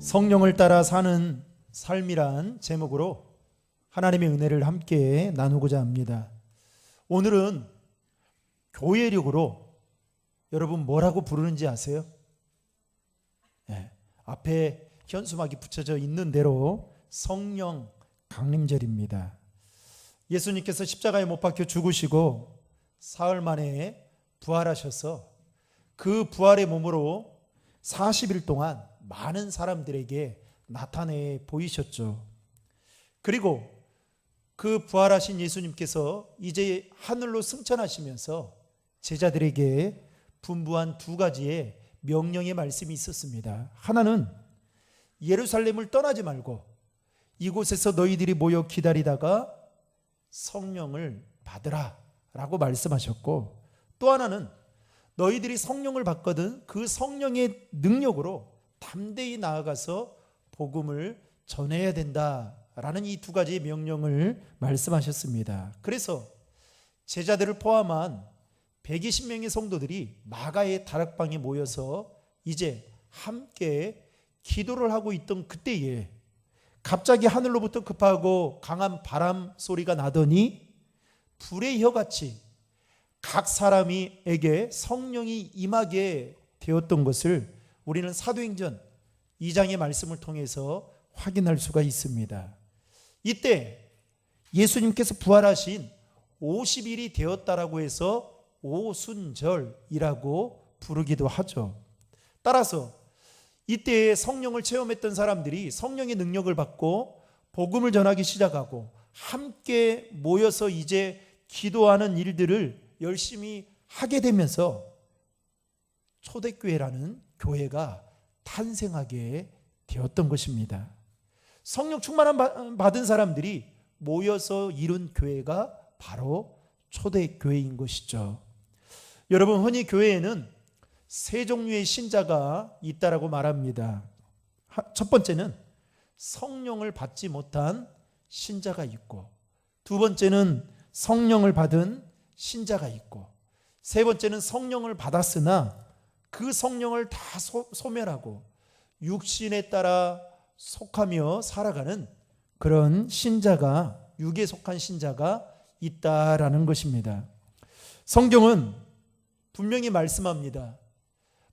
성령을 따라 사는 삶이란 제목으로 하나님의 은혜를 함께 나누고자 합니다. 오늘은 교회력으로 여러분 뭐라고 부르는지 아세요? 앞에 현수막이 붙여져 있는 대로 성령 강림절입니다. 예수님께서 십자가에 못 박혀 죽으시고 사흘 만에 부활하셔서 그 부활의 몸으로 40일 동안 많은 사람들에게 나타내 보이셨죠. 그리고 그 부활하신 예수님께서 이제 하늘로 승천하시면서 제자들에게 분부한 두 가지의 명령의 말씀이 있었습니다. 하나는 예루살렘을 떠나지 말고 이곳에서 너희들이 모여 기다리다가 성령을 받으라 라고 말씀하셨고, 또 하나는 너희들이 성령을 받거든 그 성령의 능력으로 담대히 나아가서 복음을 전해야 된다라는 이 두 가지의 명령을 말씀하셨습니다. 그래서 제자들을 포함한 120명의 성도들이 마가의 다락방에 모여서 이제 함께 기도를 하고 있던 그때에 갑자기 하늘로부터 급하고 강한 바람 소리가 나더니 불의 혀같이 각 사람에게 성령이 임하게 되었던 것을 우리는 사도행전 2장의 말씀을 통해서 확인할 수가 있습니다. 이때 예수님께서 부활하신 50일이 되었다라고 해서 오순절이라고 부르기도 하죠. 따라서 이때에 성령을 체험했던 사람들이 성령의 능력을 받고 복음을 전하기 시작하고 함께 모여서 이제 기도하는 일들을 열심히 하게 되면서 초대교회라는 교회가 탄생하게 되었던 것입니다. 성령 충만함 받은 사람들이 모여서 이룬 교회가 바로 초대교회인 것이죠. 여러분, 흔히 교회에는 세 종류의 신자가 있다라고 말합니다. 첫 번째는 성령을 받지 못한 신자가 있고, 두 번째는 성령을 받은 신자가 있고, 세 번째는 성령을 받았으나 그 성령을 다 소멸하고 육신에 따라 속하며 살아가는 그런 신자가, 육에 속한 신자가 있다라는 것입니다. 성경은 분명히 말씀합니다.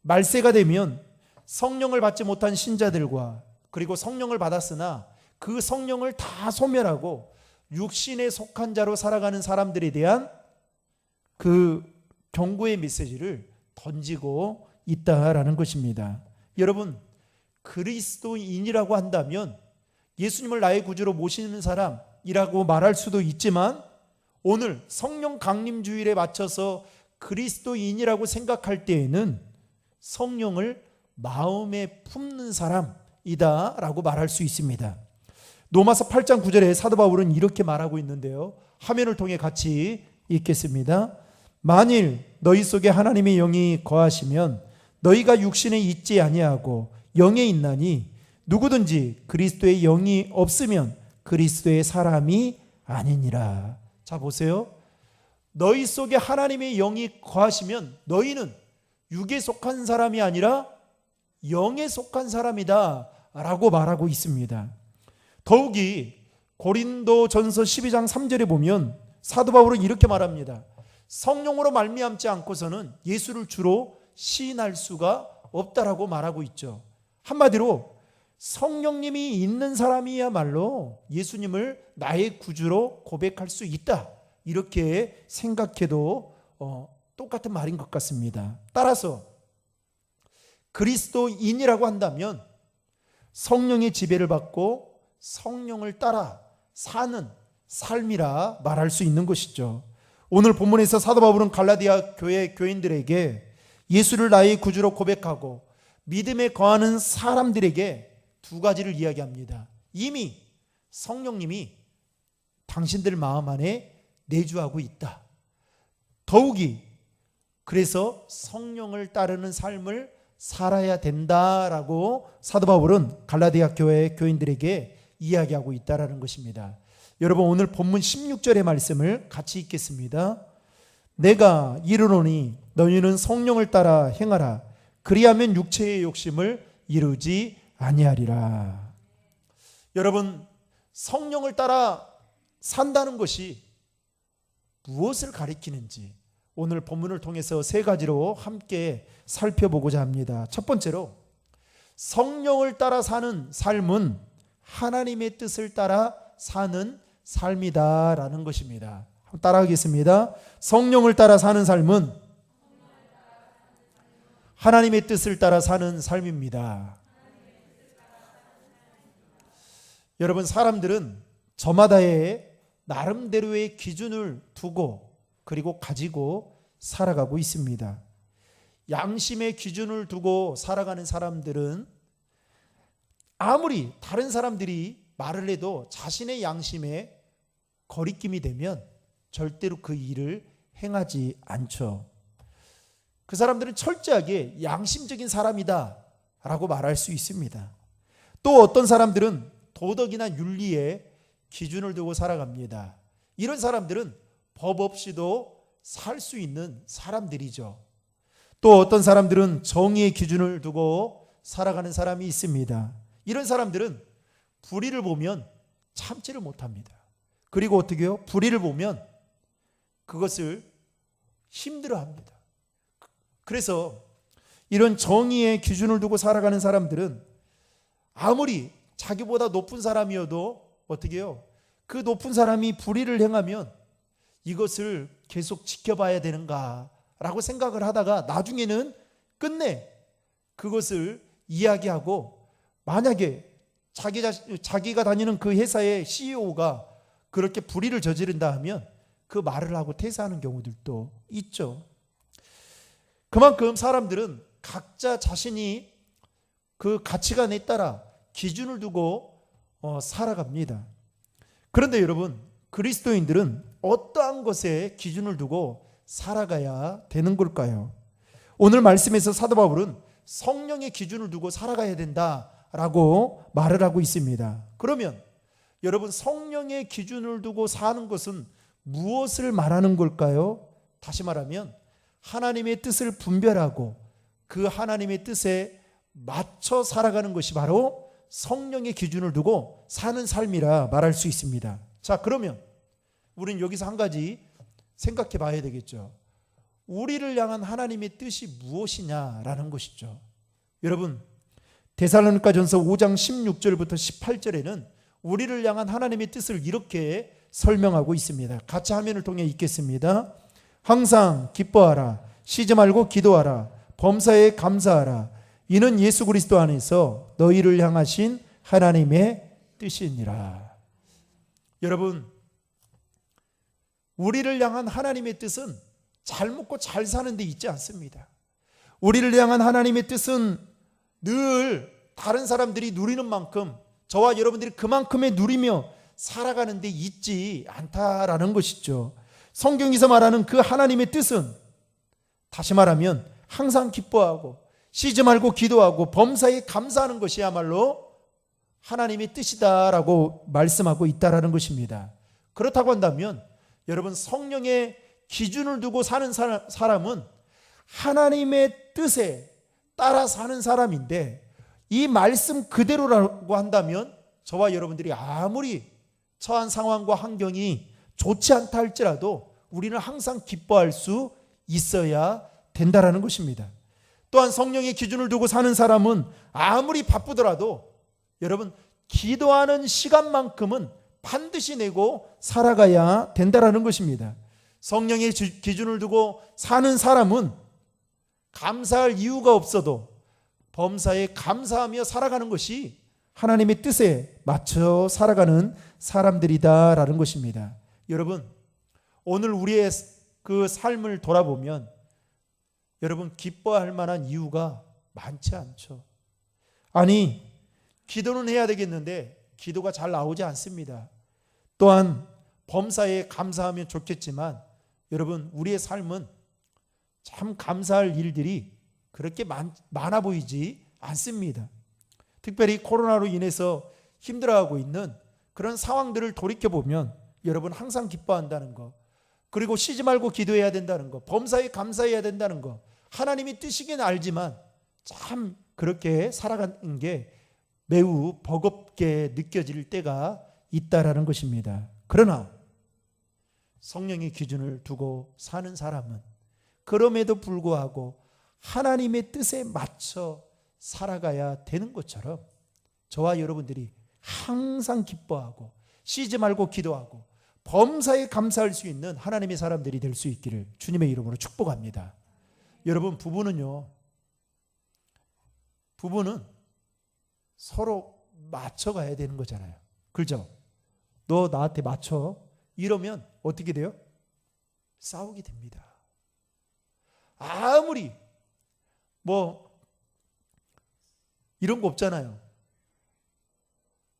말세가 되면 성령을 받지 못한 신자들과 그리고 성령을 받았으나 그 성령을 다 소멸하고 육신에 속한 자로 살아가는 사람들에 대한 그 경고의 메시지를 던지고 있다라는 것입니다. 여러분, 그리스도인이라고 한다면 예수님을 나의 구주로 모시는 사람이라고 말할 수도 있지만, 오늘 성령 강림 주일에 맞춰서 그리스도인이라고 생각할 때에는 성령을 마음에 품는 사람이다라고 말할 수 있습니다. 로마서 8장 9절에 사도 바울은 이렇게 말하고 있는데요, 화면을 통해 같이 읽겠습니다. 만일 너희 속에 하나님의 영이 거하시면 너희가 육신에 있지 아니하고 영에 있나니 누구든지 그리스도의 영이 없으면 그리스도의 사람이 아니니라. 자, 보세요. 너희 속에 하나님의 영이 거하시면 너희는 육에 속한 사람이 아니라 영에 속한 사람이다 라고 말하고 있습니다. 더욱이 고린도전서 12장 3절에 보면 사도 바울은 이렇게 말합니다. 성령으로 말미암지 않고서는 예수를 주로 시인할 수가 없다라고 말하고 있죠. 한마디로 성령님이 있는 사람이야말로 예수님을 나의 구주로 고백할 수 있다, 이렇게 생각해도 똑같은 말인 것 같습니다. 따라서 그리스도인이라고 한다면 성령의 지배를 받고 성령을 따라 사는 삶이라 말할 수 있는 것이죠. 오늘 본문에서 사도 바울은 갈라디아 교회 교인들에게 예수를 나의 구주로 고백하고 믿음에 거하는 사람들에게 두 가지를 이야기합니다. 이미 성령님이 당신들 마음 안에 내주하고 있다. 더욱이 그래서 성령을 따르는 삶을 살아야 된다라고 사도 바울은 갈라디아 교회 교인들에게 이야기하고 있다라는 것입니다. 여러분, 오늘 본문 16절의 말씀을 같이 읽겠습니다. 내가 이르노니 너희는 성령을 따라 행하라. 그리하면 육체의 욕심을 이루지 아니하리라. 여러분, 성령을 따라 산다는 것이 무엇을 가리키는지 오늘 본문을 통해서 세 가지로 함께 살펴보고자 합니다. 첫 번째로, 성령을 따라 사는 삶은 하나님의 뜻을 따라 사는 삶이다라는 것입니다. 한번 따라하겠습니다. 성령을 따라 사는 삶은 하나님의 뜻을 따라 사는 삶입니다. 여러분, 사람들은 저마다의 나름대로의 기준을 두고 그리고 가지고 살아가고 있습니다. 양심의 기준을 두고 살아가는 사람들은 아무리 다른 사람들이 말을 해도 자신의 양심에 거리낌이 되면 절대로 그 일을 행하지 않죠. 그 사람들은 철저하게 양심적인 사람이다 라고 말할 수 있습니다. 또 어떤 사람들은 도덕이나 윤리에 기준을 두고 살아갑니다. 이런 사람들은 법 없이도 살 수 있는 사람들이죠. 또 어떤 사람들은 정의의 기준을 두고 살아가는 사람이 있습니다. 이런 사람들은 불의를 보면 참지를 못합니다. 그리고 어떻게 해요? 불의를 보면 그것을 힘들어합니다. 그래서 이런 정의의 기준을 두고 살아가는 사람들은 아무리 자기보다 높은 사람이어도 어떻게 해요? 그 높은 사람이 불의를 행하면 이것을 계속 지켜봐야 되는가라고 생각을 하다가 나중에는 끝내 그것을 이야기하고, 만약에 자기가 다니는 그 회사의 CEO가 그렇게 불의를 저지른다 하면 그 말을 하고 퇴사하는 경우들도 있죠. 그만큼 사람들은 각자 자신이 그 가치관에 따라 기준을 두고 살아갑니다. 그런데 여러분, 그리스도인들은 어떠한 것에 기준을 두고 살아가야 되는 걸까요? 오늘 말씀에서 사도 바울은 성령의 기준을 두고 살아가야 된다라고 말을 하고 있습니다. 그러면 여러분, 성령의 기준을 두고 사는 것은 무엇을 말하는 걸까요? 다시 말하면 하나님의 뜻을 분별하고 그 하나님의 뜻에 맞춰 살아가는 것이 바로 성령의 기준을 두고 사는 삶이라 말할 수 있습니다. 자, 그러면 우리는 여기서 한 가지 생각해 봐야 되겠죠. 우리를 향한 하나님의 뜻이 무엇이냐라는 것이죠. 여러분, 데살로니가전서 5장 16절부터 18절에는 우리를 향한 하나님의 뜻을 이렇게 설명하고 있습니다. 같이 화면을 통해 읽겠습니다. 항상 기뻐하라, 쉬지 말고 기도하라, 범사에 감사하라, 이는 예수 그리스도 안에서 너희를 향하신 하나님의 뜻이니라. 여러분, 우리를 향한 하나님의 뜻은 잘 먹고 잘 사는 데 있지 않습니다. 우리를 향한 하나님의 뜻은 늘 다른 사람들이 누리는 만큼 저와 여러분들이 그만큼의 누리며 살아가는 데 있지 않다라는 것이죠. 성경에서 말하는 그 하나님의 뜻은, 다시 말하면 항상 기뻐하고 쉬지 말고 기도하고 범사에 감사하는 것이야말로 하나님의 뜻이다라고 말씀하고 있다라는 것입니다. 그렇다고 한다면 여러분, 성령의 기준을 두고 사는 사람은 하나님의 뜻에 따라 사는 사람인데, 이 말씀 그대로라고 한다면 저와 여러분들이 아무리 처한 상황과 환경이 좋지 않다 할지라도 우리는 항상 기뻐할 수 있어야 된다라는 것입니다. 또한 성령의 기준을 두고 사는 사람은 아무리 바쁘더라도 여러분, 기도하는 시간만큼은 반드시 내고 살아가야 된다라는 것입니다. 성령의 기준을 두고 사는 사람은 감사할 이유가 없어도 범사에 감사하며 살아가는 것이 하나님의 뜻에 맞춰 살아가는 사람들이다라는 것입니다. 여러분, 오늘 우리의 그 삶을 돌아보면 여러분, 기뻐할 만한 이유가 많지 않죠. 아니, 기도는 해야 되겠는데 기도가 잘 나오지 않습니다. 또한 범사에 감사하면 좋겠지만 여러분, 우리의 삶은 참 감사할 일들이 그렇게 많아 보이지 않습니다. 특별히 코로나로 인해서 힘들어하고 있는 그런 상황들을 돌이켜보면 여러분, 항상 기뻐한다는 거, 그리고 쉬지 말고 기도해야 된다는 거, 범사에 감사해야 된다는 거, 하나님이 뜻이긴 알지만 참 그렇게 살아가는 게 매우 버겁게 느껴질 때가 있다라는 것입니다. 그러나 성령의 기준을 두고 사는 사람은 그럼에도 불구하고 하나님의 뜻에 맞춰 살아가야 되는 것처럼 저와 여러분들이 항상 기뻐하고 쉬지 말고 기도하고 범사에 감사할 수 있는 하나님의 사람들이 될 수 있기를 주님의 이름으로 축복합니다. 여러분, 부부는 서로 맞춰가야 되는 거잖아요. 그렇죠? 너 나한테 맞춰. 이러면 어떻게 돼요? 싸우게 됩니다. 아무리 이런 거 없잖아요.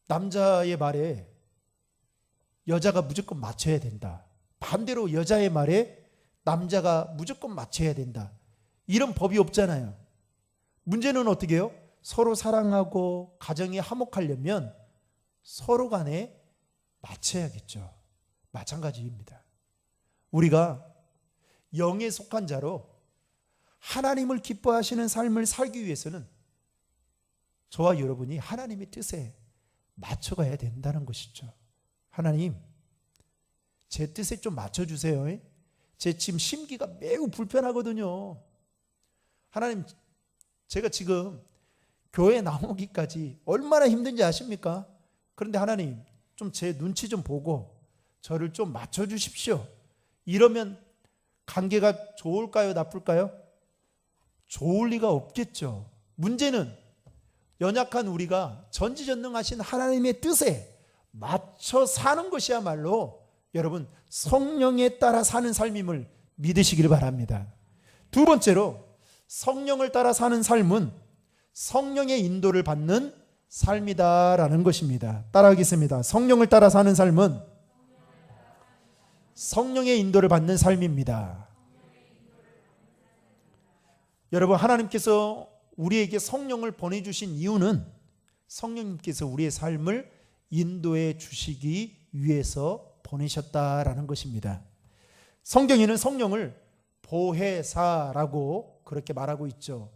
남자의 말에 여자가 무조건 맞춰야 된다. 반대로 여자의 말에 남자가 무조건 맞춰야 된다. 이런 법이 없잖아요. 문제는 어떻게 해요? 서로 사랑하고 가정이 화목하려면 서로 간에 맞춰야겠죠. 마찬가지입니다. 우리가 영에 속한 자로 하나님을 기뻐하시는 삶을 살기 위해서는 저와 여러분이 하나님의 뜻에 맞춰가야 된다는 것이죠. 하나님, 제 뜻에 좀 맞춰주세요. 제 지금 심기가 매우 불편하거든요. 하나님, 제가 지금 교회 나오기까지 얼마나 힘든지 아십니까? 그런데 하나님, 좀 제 눈치 좀 보고 저를 좀 맞춰주십시오. 이러면 관계가 좋을까요? 나쁠까요? 좋을 리가 없겠죠. 문제는 연약한 우리가 전지전능하신 하나님의 뜻에 맞춰 사는 것이야말로 여러분 성령에 따라 사는 삶임을 믿으시길 바랍니다. 두 번째로 성령을 따라 사는 삶은 성령의 인도를 받는 삶이다라는 것입니다. 따라하겠습니다. 성령을 따라 사는 삶은 성령의 인도를 받는 삶입니다. 여러분, 하나님께서 우리에게 성령을 보내주신 이유는 성령님께서 우리의 삶을 인도해 주시기 위해서 보내셨다라는 것입니다. 성경에는 성령을 보혜사라고 그렇게 말하고 있죠.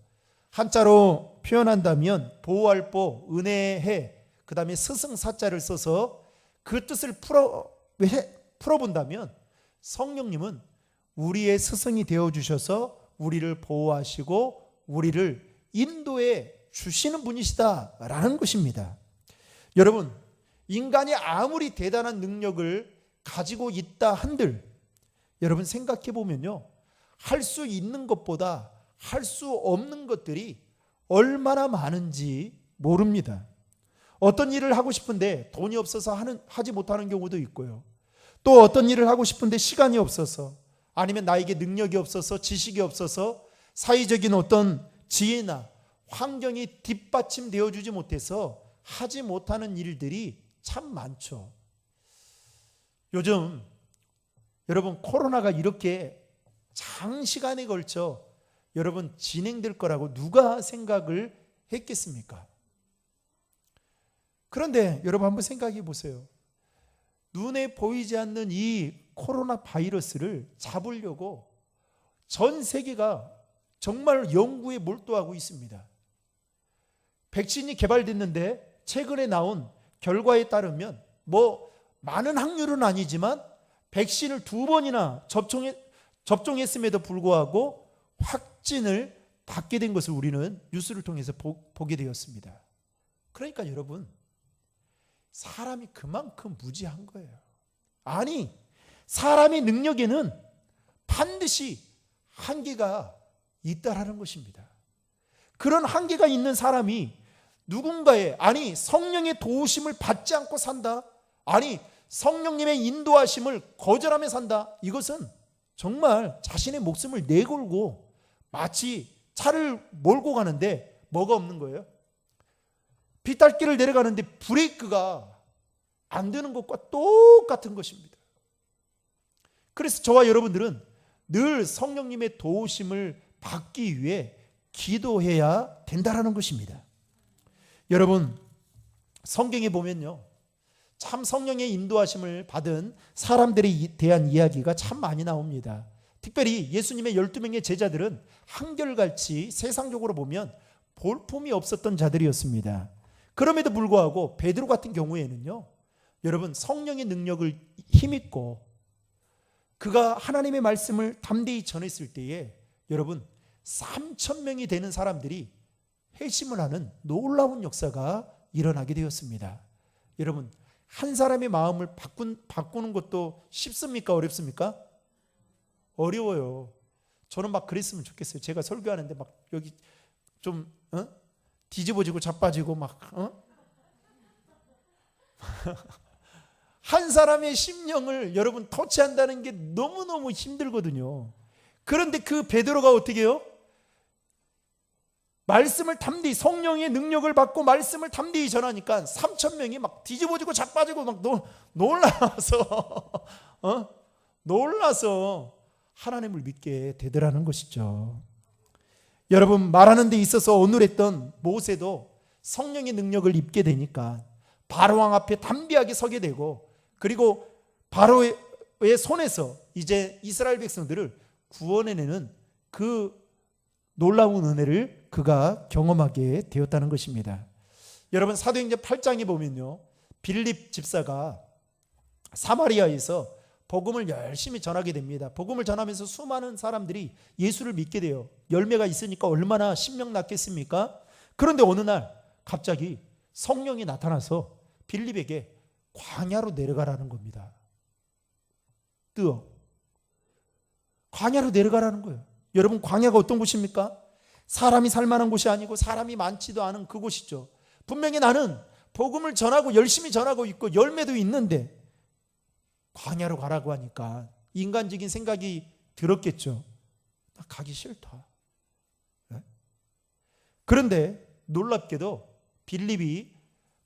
한자로 표현한다면 보호할 보, 은혜해, 그 다음에 스승사자를 써서 그 뜻을 풀어본다면 성령님은 우리의 스승이 되어주셔서 우리를 보호하시고 우리를 인도해 주시는 분이시다라는 것입니다. 여러분, 인간이 아무리 대단한 능력을 가지고 있다 한들 여러분 생각해 보면요, 할 수 있는 것보다 할 수 없는 것들이 얼마나 많은지 모릅니다. 어떤 일을 하고 싶은데 돈이 없어서 하지 못하는 경우도 있고요. 또 어떤 일을 하고 싶은데 시간이 없어서, 아니면 나에게 능력이 없어서, 지식이 없어서, 사회적인 어떤 지혜나 환경이 뒷받침되어 주지 못해서 하지 못하는 일들이 참 많죠. 요즘 여러분 코로나가 이렇게 장시간에 걸쳐 여러분 진행될 거라고 누가 생각을 했겠습니까? 그런데 여러분 한번 생각해 보세요. 눈에 보이지 않는 이 코로나 바이러스를 잡으려고 전 세계가 정말 연구에 몰두하고 있습니다. 백신이 개발됐는데 최근에 나온 결과에 따르면 많은 확률은 아니지만 백신을 2번이나 접종했음에도 불구하고 확진을 받게 된 것을 우리는 뉴스를 통해서 보게 되었습니다. 그러니까 여러분, 사람이 그만큼 무지한 거예요. 아니, 사람의 능력에는 반드시 한계가 있다라는 것입니다. 그런 한계가 있는 사람이 누군가의, 성령의 도우심을 받지 않고 산다, 성령님의 인도하심을 거절하며 산다, 이것은 정말 자신의 목숨을 내걸고 마치 차를 몰고 가는데 뭐가 없는 거예요? 빗달길을 내려가는데 브레이크가 안 되는 것과 똑같은 것입니다. 그래서 저와 여러분들은 늘 성령님의 도우심을 받기 위해 기도해야 된다라는 것입니다. 여러분, 성경에 보면요, 참 성령의 인도하심을 받은 사람들에 대한 이야기가 참 많이 나옵니다. 특별히 예수님의 12명의 제자들은 한결같이 세상적으로 보면 볼품이 없었던 자들이었습니다. 그럼에도 불구하고 베드로 같은 경우에는요, 여러분 성령의 능력을 힘입고 그가 하나님의 말씀을 담대히 전했을 때에 여러분 3,000명이 되는 사람들이 회심을 하는 놀라운 역사가 일어나게 되었습니다. 여러분, 한 사람의 마음을 바꾸는 것도 쉽습니까? 어렵습니까? 어려워요. 저는 막 그랬으면 좋겠어요. 제가 설교하는데 막 여기 좀 뒤집어지고 자빠지고 막 한 사람의 심령을 여러분 터치한다는 게 너무너무 힘들거든요. 그런데 그 베드로가 어떻게 해요? 말씀을 담대히, 성령의 능력을 받고 말씀을 담대히 전하니까 3,000명이 막 뒤집어지고 자빠지고 막 놀라서 하나님을 믿게 되더라는 것이죠. 여러분, 말하는 데 있어서 어눌했던 모세도 성령의 능력을 입게 되니까 바로왕 앞에 담대하게 서게 되고, 그리고 바로의 손에서 이제 이스라엘 백성들을 구원해내는 그 놀라운 은혜를 그가 경험하게 되었다는 것입니다. 여러분, 사도행전 8장에 보면요, 빌립 집사가 사마리아에서 복음을 열심히 전하게 됩니다. 복음을 전하면서 수많은 사람들이 예수를 믿게 돼요. 열매가 있으니까 얼마나 신명 났겠습니까? 그런데 어느 날 갑자기 성령이 나타나서 빌립에게 광야로 내려가라는 겁니다. 광야로 내려가라는 거예요. 여러분, 광야가 어떤 곳입니까? 사람이 살만한 곳이 아니고 사람이 많지도 않은 그곳이죠. 분명히 나는 복음을 전하고 열심히 전하고 있고 열매도 있는데 광야로 가라고 하니까 인간적인 생각이 들었겠죠. 나 가기 싫다. 그런데 놀랍게도 빌립이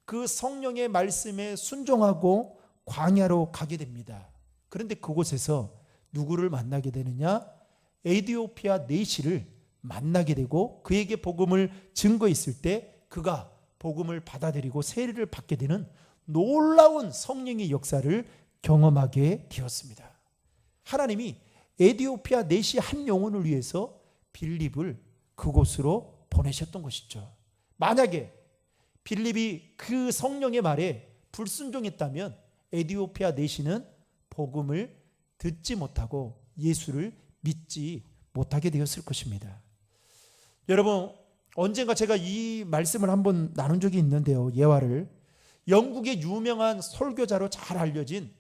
그 성령의 말씀에 순종하고 광야로 가게 됩니다. 그런데 그곳에서 누구를 만나게 되느냐? 에티오피아 내시를 만나게 되고 그에게 복음을 증거했을 때 그가 복음을 받아들이고 세례를 받게 되는 놀라운 성령의 역사를 경험하게 되었습니다. 하나님이 에티오피아 내시 한 영혼을 위해서 빌립을 그곳으로 보내셨던 것이죠. 만약에 빌립이 그 성령의 말에 불순종했다면 에티오피아 내시는 복음을 듣지 못하고 예수를 믿지 못하게 되었을 것입니다. 여러분, 언젠가 제가 이 말씀을 한번 나눈 적이 있는데요. 예화를. 영국의 유명한 설교자로 잘 알려진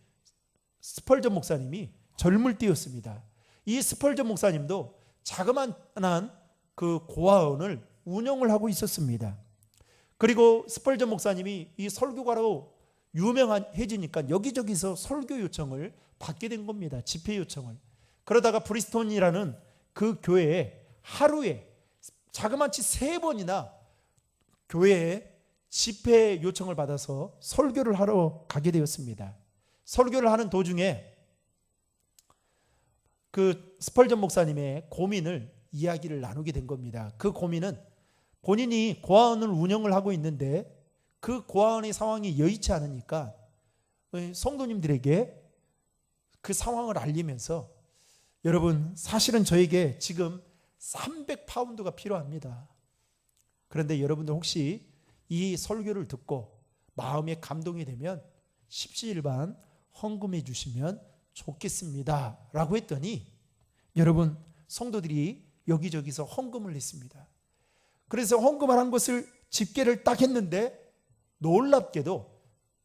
스펄전 목사님이 젊을 때였습니다. 이 스펄전 목사님도 자그마한 그 고아원을 운영을 하고 있었습니다. 그리고 스펄전 목사님이 이 설교가로 유명해지니까 여기저기서 설교 요청을 받게 된 겁니다. 집회 요청을. 그러다가 브리스톤이라는 그 교회에 하루에 자그마치 3번이나 교회에 집회 요청을 받아서 설교를 하러 가게 되었습니다. 설교를 하는 도중에 그 스펄전 목사님의 고민을 이야기를 나누게 된 겁니다. 그 고민은 본인이 고아원을 운영을 하고 있는데 그 고아원의 상황이 여의치 않으니까 성도님들에게 그 상황을 알리면서, 여러분, 사실은 저에게 지금 300파운드가 필요합니다. 그런데 여러분들 혹시 이 설교를 듣고 마음에 감동이 되면 십시일반 헌금해 주시면 좋겠습니다 라고 했더니 여러분, 성도들이 여기저기서 헌금을 했습니다. 그래서 헌금을 한 것을 집계를 딱 했는데 놀랍게도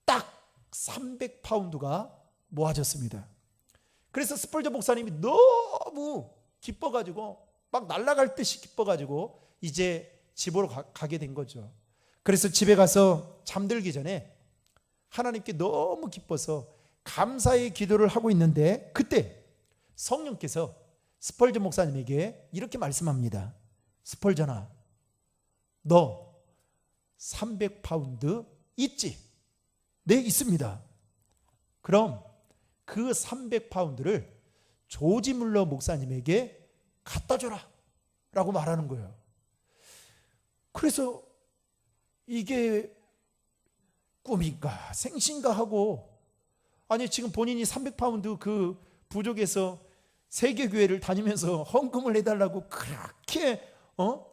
딱 300파운드가 모아졌습니다. 그래서 스펄전 목사님이 너무 기뻐가지고 막 날아갈 듯이 기뻐가지고 이제 집으로 가게 된 거죠. 그래서 집에 가서 잠들기 전에 하나님께 너무 기뻐서 감사의 기도를 하고 있는데 그때 성령께서 스펄전 목사님에게 이렇게 말씀합니다. 스펄전아, 너 300파운드 있지? 네, 있습니다. 그럼 그 300파운드를 조지 물러 목사님에게 갖다 줘라 라고 말하는 거예요. 그래서 이게 꿈인가 생신가 하고, 아니 지금 본인이 300파운드 그 부족에서 세계교회를 다니면서 헌금을 해달라고 그렇게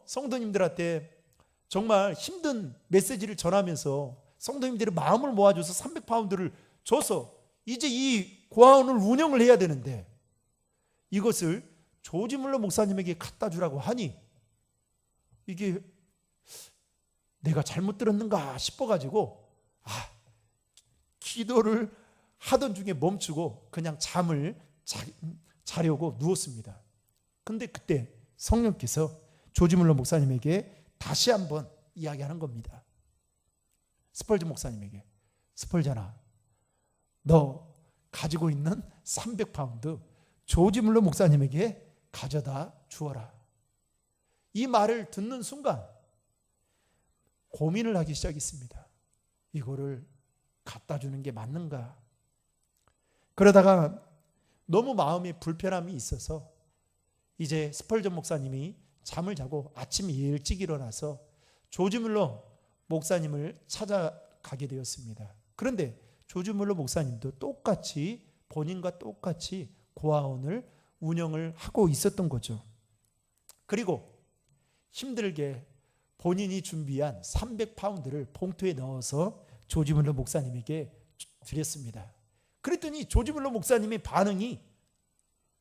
성도님들한테 정말 힘든 메시지를 전하면서 성도님들의 마음을 모아줘서 300파운드를 줘서 이제 이 고아원을 운영을 해야 되는데 이것을 조지 물러 목사님에게 갖다 주라고 하니 이게 내가 잘못 들었는가 싶어가지고 기도를 하던 중에 멈추고 그냥 잠을 자려고 누웠습니다. 근데 그때 성령께서 조지 물러 목사님에게 다시 한번 이야기하는 겁니다. 스펄전 목사님에게, 스펄전아, 너 가지고 있는 300파운드 조지 물러 목사님에게 가져다 주어라. 이 말을 듣는 순간 고민을 하기 시작했습니다. 이거를 갖다 주는 게 맞는가? 그러다가 너무 마음에 불편함이 있어서 이제 스펄전 목사님이 잠을 자고 아침 일찍 일어나서 조지 물러 목사님을 찾아가게 되었습니다. 그런데 조지 물러 목사님도 똑같이 본인과 똑같이 고아원을 운영을 하고 있었던 거죠. 그리고 힘들게 본인이 준비한 300파운드를 봉투에 넣어서 조지 물러 목사님에게 드렸습니다. 그랬더니 조지 물러 목사님의 반응이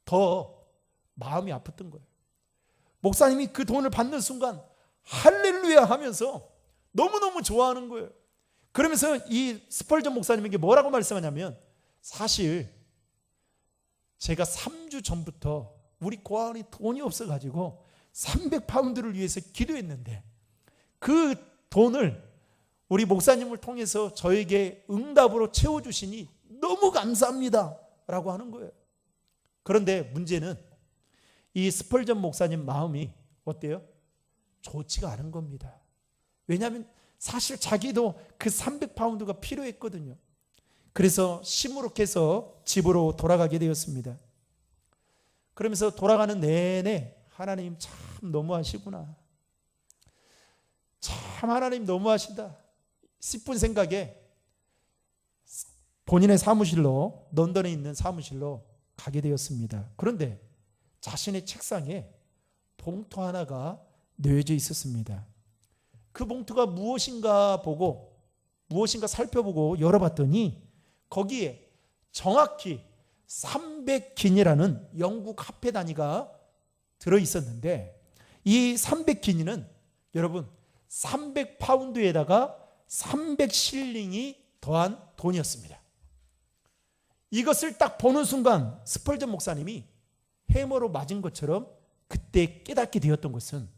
더 마음이 아팠던 거예요. 목사님이 그 돈을 받는 순간 할렐루야 하면서 너무너무 좋아하는 거예요. 그러면서 이 스펄전 목사님에게 뭐라고 말씀하냐면, 사실 제가 3주 전부터 우리 고아원이 돈이 없어가지고 300파운드를 위해서 기도했는데 그 돈을 우리 목사님을 통해서 저에게 응답으로 채워주시니 너무 감사합니다 라고 하는 거예요. 그런데 문제는 이 스펄전 목사님 마음이 어때요? 좋지가 않은 겁니다. 왜냐하면 사실 자기도 그 300파운드가 필요했거든요. 그래서 시무룩해서 집으로 돌아가게 되었습니다. 그러면서 돌아가는 내내 하나님 참 너무하시구나, 참 하나님 너무하시다 싶은 생각에 본인의 사무실로, 런던에 있는 사무실로 가게 되었습니다. 그런데 자신의 책상에 봉투 하나가 놓여져 있었습니다. 그 봉투가 무엇인가 살펴보고 열어봤더니 거기에 정확히 300기니라는 영국 화폐 단위가 들어있었는데, 이 300기니는 여러분 300파운드에다가 300실링이 더한 돈이었습니다. 이것을 딱 보는 순간 스펄전 목사님이 해머로 맞은 것처럼 그때 깨닫게 되었던 것은,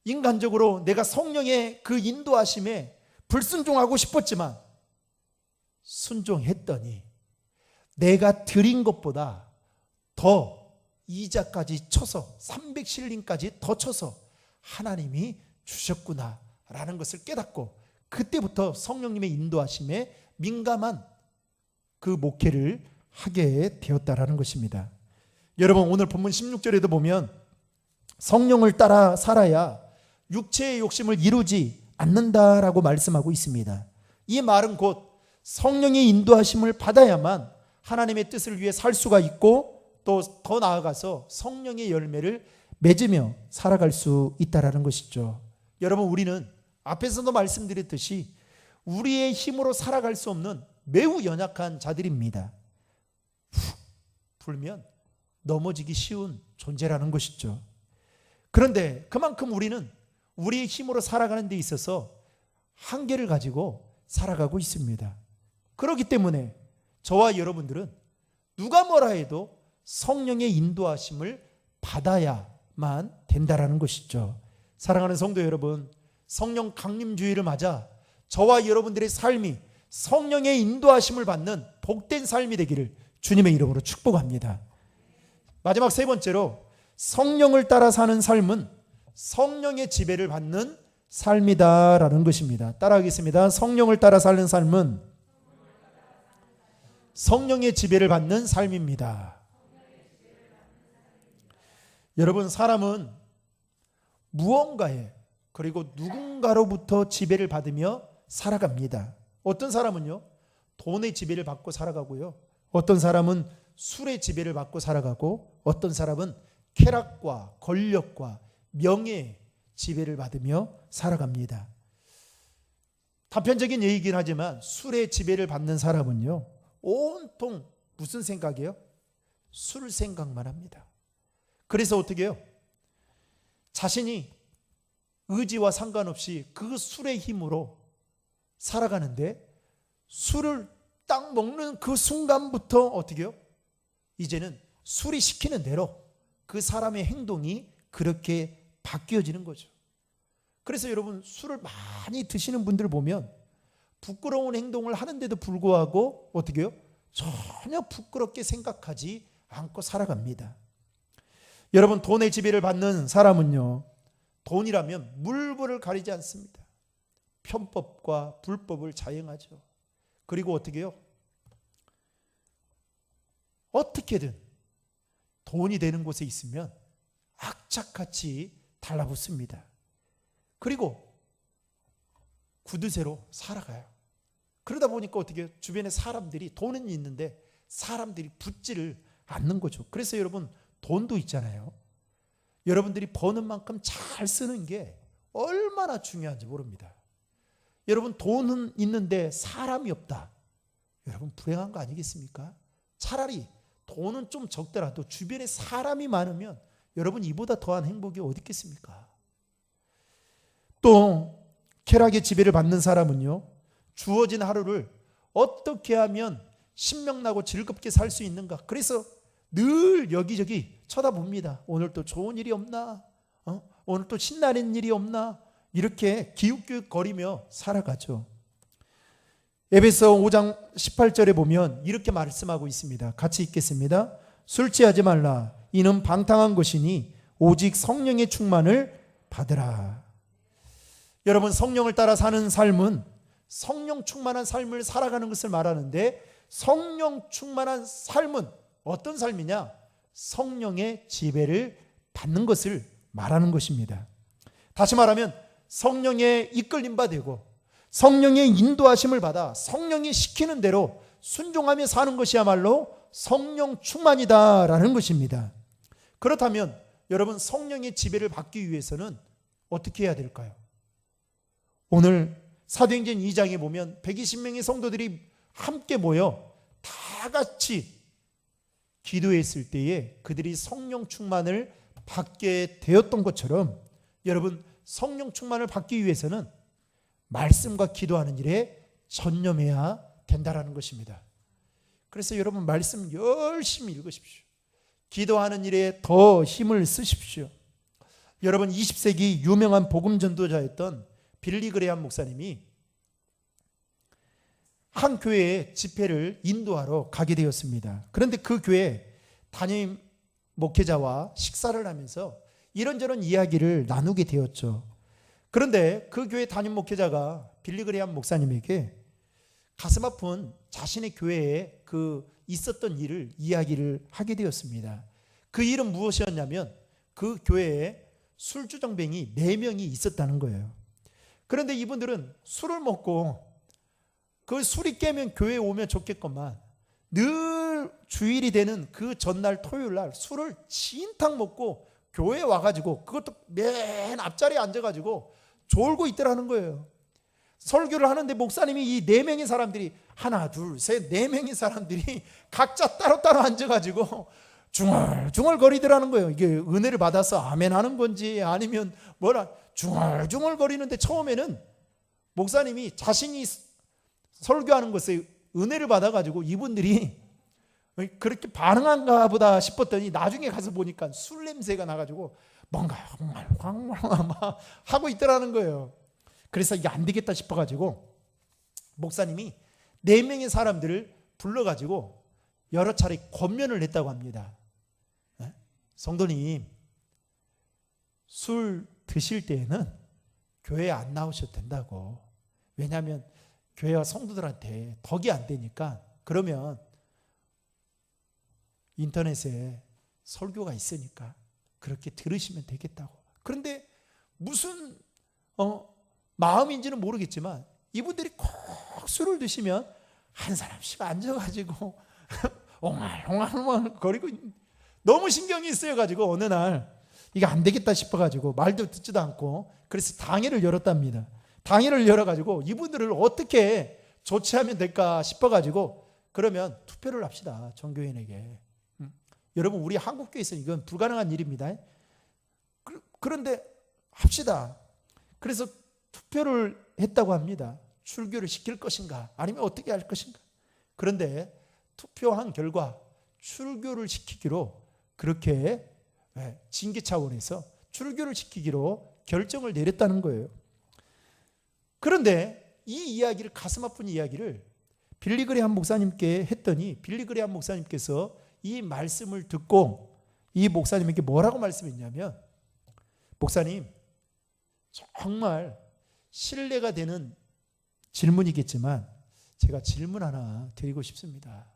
인간적으로 내가 성령의 그 인도하심에 불순종하고 싶었지만 순종했더니 내가 드린 것보다 더 이자까지 쳐서 300실링까지 더 쳐서 하나님이 주셨구나 라는 것을 깨닫고, 그때부터 성령님의 인도하심에 민감한 그 목회를 하게 되었다라는 것입니다. 여러분, 오늘 본문 16절에도 보면 성령을 따라 살아야 육체의 욕심을 이루지 않는다라고 말씀하고 있습니다. 이 말은 곧 성령의 인도하심을 받아야만 하나님의 뜻을 위해 살 수가 있고, 또 더 나아가서 성령의 열매를 맺으며 살아갈 수 있다라는 것이죠. 여러분, 우리는 앞에서도 말씀드렸듯이 우리의 힘으로 살아갈 수 없는 매우 연약한 자들입니다. 훅 불면 넘어지기 쉬운 존재라는 것이죠. 그런데 그만큼 우리는 우리의 힘으로 살아가는 데 있어서 한계를 가지고 살아가고 있습니다. 그렇기 때문에 저와 여러분들은 누가 뭐라 해도 성령의 인도하심을 받아야만 된다라는 것이죠. 사랑하는 성도 여러분, 성령 강림주의를 맞아 저와 여러분들의 삶이 성령의 인도하심을 받는 복된 삶이 되기를 주님의 이름으로 축복합니다. 마지막 세 번째로, 성령을 따라 사는 삶은 성령의 지배를 받는 삶이다라는 것입니다. 따라하겠습니다. 성령을 따라 사는 삶은 성령의 지배를 받는 삶입니다. 여러분, 사람은 무언가에, 그리고 누군가로부터 지배를 받으며 살아갑니다. 어떤 사람은요, 돈의 지배를 받고 살아가고요, 어떤 사람은 술의 지배를 받고 살아가고, 어떤 사람은 쾌락과 권력과 명예, 지배를 받으며 살아갑니다. 단편적인 얘기긴 하지만 술의 지배를 받는 사람은요, 온통 무슨 생각이에요? 술 생각만 합니다. 그래서 어떻게 해요? 자신이 의지와 상관없이 그 술의 힘으로 살아가는데, 술을 딱 먹는 그 순간부터 어떻게 해요? 이제는 술이 시키는 대로 그 사람의 행동이 그렇게 바뀌어지는 거죠. 그래서 여러분, 술을 많이 드시는 분들 보면 부끄러운 행동을 하는데도 불구하고 어떻게 해요? 전혀 부끄럽게 생각하지 않고 살아갑니다. 여러분, 돈의 지배를 받는 사람은요, 돈이라면 물불을 가리지 않습니다. 편법과 불법을 자행하죠. 그리고 어떻게 해요? 어떻게든 돈이 되는 곳에 있으면 악착같이 달라붙습니다. 그리고 구두쇠로 살아가요. 그러다 보니까 어떻게 해요? 주변에 사람들이, 돈은 있는데 사람들이 붙지를 않는 거죠. 그래서 여러분, 돈도 있잖아요. 여러분들이 버는 만큼 잘 쓰는 게 얼마나 중요한지 모릅니다. 여러분, 돈은 있는데 사람이 없다. 여러분, 불행한 거 아니겠습니까? 차라리 돈은 좀 적더라도 주변에 사람이 많으면 여러분, 이보다 더한 행복이 어디 있겠습니까? 또 쾌락의 지배를 받는 사람은요, 주어진 하루를 어떻게 하면 신명나고 즐겁게 살 수 있는가, 그래서 늘 여기저기 쳐다봅니다. 오늘 또 좋은 일이 없나? 오늘 또 신나는 일이 없나? 이렇게 기웃기웃거리며 살아가죠. 에베소 5장 18절에 보면 이렇게 말씀하고 있습니다. 같이 읽겠습니다. 술 취하지 말라. 이는 방탕한 것이니 오직 성령의 충만을 받으라. 여러분, 성령을 따라 사는 삶은 성령 충만한 삶을 살아가는 것을 말하는데, 성령 충만한 삶은 어떤 삶이냐? 성령의 지배를 받는 것을 말하는 것입니다. 다시 말하면 성령의 이끌림 받고 성령의 인도하심을 받아 성령이 시키는 대로 순종하며 사는 것이야말로 성령 충만이다라는 것입니다. 그렇다면 여러분, 성령의 지배를 받기 위해서는 어떻게 해야 될까요? 오늘 사도행전 2장에 보면 120명의 성도들이 함께 모여 다 같이 기도했을 때에 그들이 성령 충만을 받게 되었던 것처럼, 여러분, 성령 충만을 받기 위해서는 말씀과 기도하는 일에 전념해야 된다라는 것입니다. 그래서 여러분, 말씀 열심히 읽으십시오. 기도하는 일에 더 힘을 쓰십시오. 여러분, 20세기 유명한 복음 전도자였던 빌리 그레함 목사님이 한 교회에 집회를 인도하러 가게 되었습니다. 그런데 그 교회 담임 목회자와 식사를 하면서 이런저런 이야기를 나누게 되었죠. 그런데 그 교회 담임 목회자가 빌리 그레함 목사님에게 가슴 아픈 자신의 교회에 그 있었던 일을 이야기를 하게 되었습니다. 그 일은 무엇이었냐면, 그 교회에 술주정뱅이 4명이 있었다는 거예요. 그런데 이분들은 술을 먹고 그 술이 깨면 교회에 오면 좋겠건만, 늘 주일이 되는 그 전날 토요일 날 술을 진탕 먹고 교회에 와가지고 그것도 맨 앞자리에 앉아가지고 졸고 있더라는 거예요. 설교를 하는데 목사님이 이 4명의 사람들이, 하나 둘 셋 4명의 사람들이 각자 따로따로 앉아가지고 중얼중얼 거리더라는 거예요. 이게 은혜를 받아서 아멘 하는 건지 아니면 뭐라 중얼중얼 거리는데, 처음에는 목사님이 자신이 설교하는 것에 은혜를 받아가지고 이분들이 그렇게 반응한가 보다 싶었더니 나중에 가서 보니까 술 냄새가 나가지고 뭔가 막 하고 있더라는 거예요. 그래서 이게 안 되겠다 싶어가지고 목사님이 4명의 사람들을 불러가지고 여러 차례 권면을 했다고 합니다. 성도님, 술 드실 때에는 교회에 안 나오셔도 된다고. 왜냐하면 교회와 성도들한테 덕이 안 되니까, 그러면 인터넷에 설교가 있으니까 그렇게 들으시면 되겠다고. 그런데 무슨 마음인지는 모르겠지만 이분들이 꼭 술을 드시면 한 사람씩 앉아가지고 옹알옹알 거리고 너무 신경이 쓰여가지고 어느 날 이게 안 되겠다 싶어가지고 말도 듣지도 않고 그래서 당회를 열었답니다. 당회를 열어가지고 이분들을 어떻게 조치하면 될까 싶어가지고 그러면 투표를 합시다. 종교인에게. 여러분 우리 한국교회에서는 이건 불가능한 일입니다. 그런데 합시다. 그래서 투표를 했다고 합니다. 출교를 시킬 것인가 아니면 어떻게 할 것인가. 그런데 투표한 결과 출교를 시키기로 그렇게 징계 차원에서 출교를 시키기로 결정을 내렸다는 거예요. 그런데 이 이야기를 가슴 아픈 이야기를 빌리그레함 목사님께 했더니 빌리그레함 목사님께서 이 말씀을 듣고 이 목사님에게 뭐라고 말씀했냐면 목사님 정말 신뢰가 되는 질문이겠지만 제가 질문 하나 드리고 싶습니다.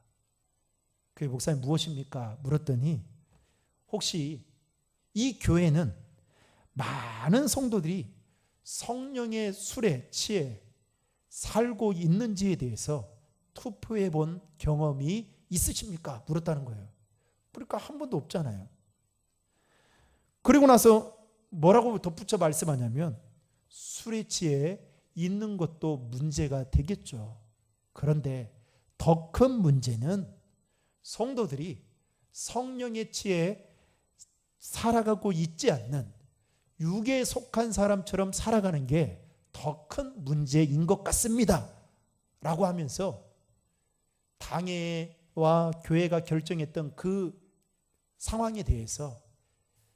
그 목사님 무엇입니까? 물었더니 혹시 이 교회는 많은 성도들이 성령의 술에 취해 살고 있는지에 대해서 투표해 본 경험이 있으십니까? 물었다는 거예요. 그러니까 한 번도 없잖아요. 그리고 나서 뭐라고 덧붙여 말씀하냐면 술에 취해 있는 것도 문제가 되겠죠. 그런데 더 큰 문제는 성도들이 성령에 취해 살아가고 있지 않는 육에 속한 사람처럼 살아가는 게 더 큰 문제인 것 같습니다. 라고 하면서 당회와 교회가 결정했던 그 상황에 대해서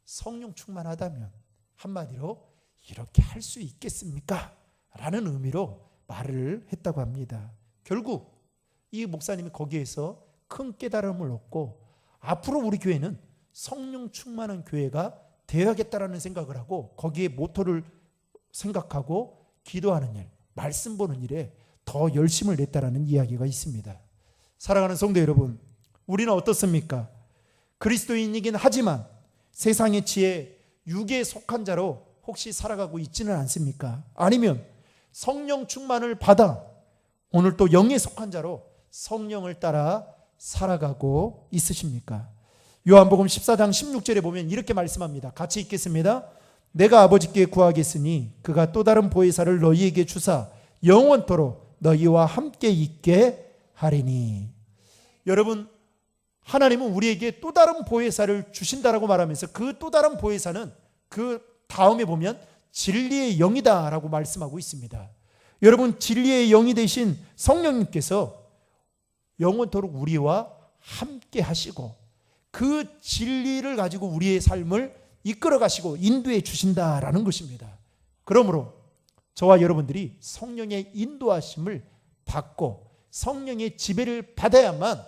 성령 충만하다면 한마디로 이렇게 할 수 있겠습니까? 라는 의미로 말을 했다고 합니다. 결국 이 목사님이 거기에서 큰 깨달음을 얻고 앞으로 우리 교회는 성령 충만한 교회가 되어야겠다라는 생각을 하고 거기에 모토를 생각하고 기도하는 일, 말씀 보는 일에 더 열심을 냈다라는 이야기가 있습니다. 사랑하는 성도 여러분, 우리는 어떻습니까? 그리스도인이긴 하지만 세상에 취해 육에 속한 자로 혹시 살아가고 있지는 않습니까? 아니면 성령 충만을 받아 오늘 또 영에 속한 자로 성령을 따라 살아가고 있으십니까? 요한복음 14장 16절에 보면 이렇게 말씀합니다. 같이 읽겠습니다. 내가 아버지께 구하겠으니 그가 또 다른 보혜사를 너희에게 주사 영원토록 너희와 함께 있게 하리니. 여러분 하나님은 우리에게 또 다른 보혜사를 주신다라고 말하면서 그 또 다른 보혜사는 그 다음에 보면 진리의 영이다라고 말씀하고 있습니다. 여러분 진리의 영이 되신 성령님께서 영원토록 우리와 함께 하시고 그 진리를 가지고 우리의 삶을 이끌어 가시고 인도해 주신다라는 것입니다. 그러므로 저와 여러분들이 성령의 인도하심을 받고 성령의 지배를 받아야만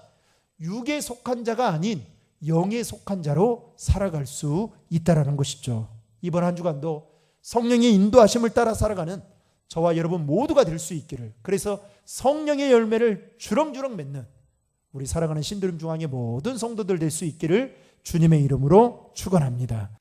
육에 속한 자가 아닌 영에 속한 자로 살아갈 수 있다라는 것이죠. 이번 한 주간도 성령의 인도하심을 따라 살아가는 저와 여러분 모두가 될 수 있기를, 그래서 성령의 열매를 주렁주렁 맺는 우리 살아가는 신드림 중앙의 모든 성도들 될 수 있기를 주님의 이름으로 축원합니다.